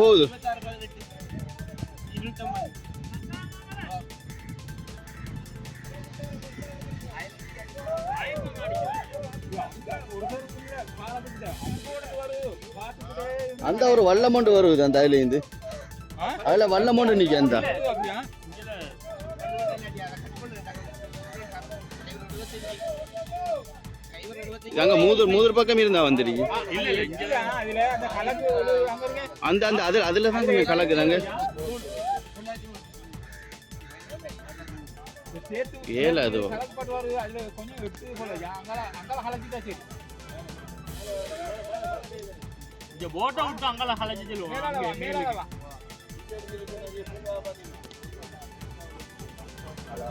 போகுது அந்த ஒரு வல்லமொண்டு வருது அந்த அதுல இருந்து அதுல வல்லமொண்டு நிக்க அந்த அங்க மூதூர் பக்கம் இருந்தா வந்துடுங்க அந்த அந்த அதுல தான் கொஞ்சம் கலக்குதாங்க ஏல அது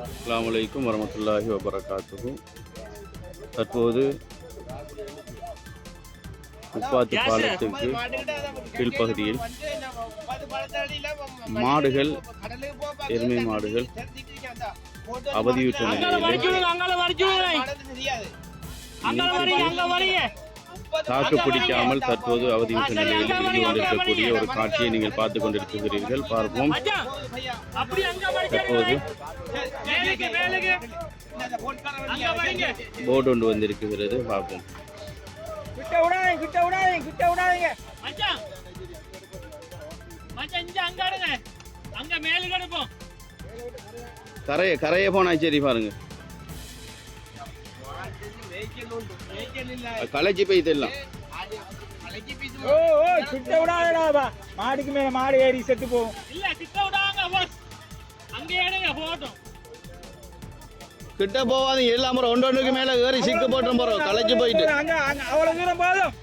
அஸ்ஸலாமு அலைக்கும் வரஹ்மத்துல்லாஹி வபரகாத்துஹு. தற்போது உப்பாத்து பாலத்துக்கு கீழ்ப்பகுதியில் மாடுகள் எருமை மாடுகள் அவதியுற்ற நிலையில் தாக்கு பிடிக்காமல் தற்போது அவதியுற்ற நிலையில் இருந்து கொண்டிருக்கக்கூடிய ஒரு காட்சியை நீங்கள் பார்த்து கொண்டிருக்கிறீர்கள். பார்ப்போம். தற்போது போர்டு ஒன்று வந்திருக்கிறது. பார்ப்போம். கரையை போனா சரி பாருங்க. களைச்சி போய் தெரியலாம். மாடுக்கு மேல மாடு ஏறி செத்து போகும். கிட்ட போவாதீங்க. எல்லாம் ஒன்றொன்றுக்கு மேல ஏறி சிக்கு போட்டு போறோம். களைச்சு போயிட்டு அவ்வளவு தூரம் போதும்.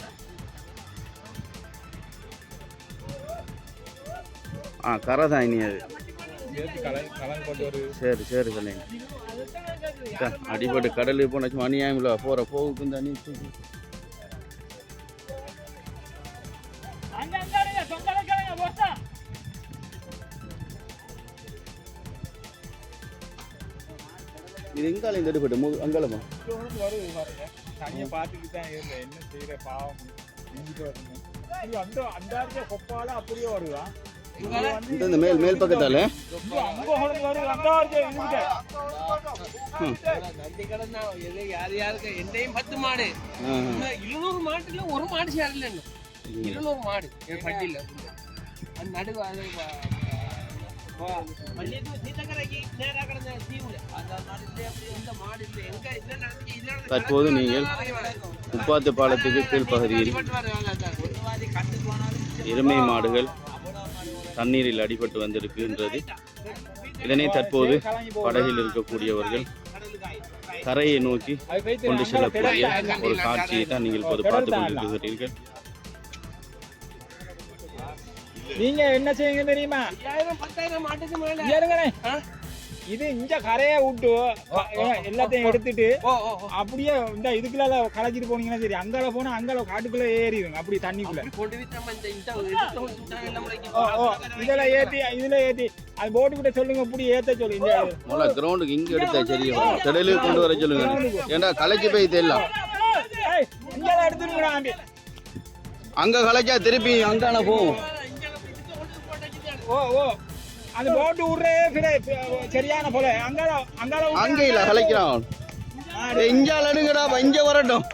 கரை தான் இனி அது. சரி சரி சொல்லுங்க. அடிப்பட்டு கடலுக்கு போனாச்சும் அநியாயம் இல்லை. போற போகுக்கு தண்ணி இது எங்கால இந்த அடிப்பட்டு அங்காலமா தனியை பார்த்துக்கிட்டு தான் இருந்தேன். என்ன செய்யற பாவம் அந்த அந்த கொப்பால அப்படியே வருவான். இந்த மேல் பக்கத்தால என்னையும் 10 மாடு 200 மாட்டுல ஒரு மாடு சேரல. 200 மாடு பட்டியல நடுவு தற்போது நீங்கள் உப்பாத்து பாலத்துக்கு கீழ்ப்பகுதியில் எருமை மாடுகள் தண்ணீரில் அடிபட்டு வந்திருக்கின்றது. இதனை தற்போது படகில் இருக்கக்கூடியவர்கள் கரையை நோக்கி கொண்டு செல்லக்கூடிய ஒரு காட்சியை தான் நீங்கள் இப்போது பார்த்துக் கொண்டிருக்கிறீர்கள். நீங்க என்ன செய்யுங்க தெரியுமா? 10,000 மாட்டுக்கு மேல இது இந்த கரையை விட்டு எல்லாத்தையும் எடுத்துட்டு அப்படியே இந்த இதுக்குள்ள களைச்சிட்டு போனீங்கன்னா சரி. அங்கால போனா அங்கால காட்டுக்குள்ள ஏறிடுங்க. அப்படி தண்ணிக்குள்ள இதுல ஏத்தி அது போட்டு கிட்ட சொல்லுங்க. இப்படி ஏத்த சொல்லுங்க. கிரவுண்டுக்கு இங்க எடுத்தா சரியா கடலுக்கு கொண்டு வர சொல்லுங்க. ஏன்னா களைச்சு போய் தெரியலாம். எடுத்துருங்க. அங்க களைச்சா திருப்பி அங்கான போகும். அந்த போட்டு விடுறே சரியான போல அங்க இல்ல கலைக்கிறான். இஞ்சால் எடுங்கடா. இங்க வரட்டும்.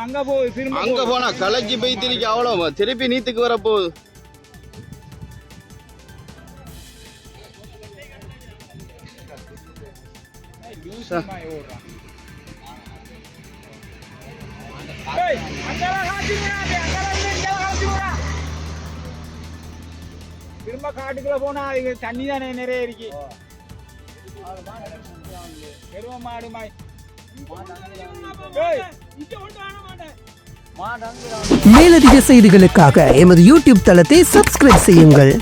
அங்க போய் திரும்ப அங்க போனா களைச்சி போய் திருப்பி அவ்வளவு திருப்பி நீத்துக்கு வர போகுது. திரும்ப காட்டுக்குள்ள போனா தண்ணி தானே நிறைய இருக்கு. பெரும மாடு மேலதிக செய்திகளுக்காக எமது யூடியூப் தளத்தை சப்ஸ்கிரைப் செய்யுங்கள்.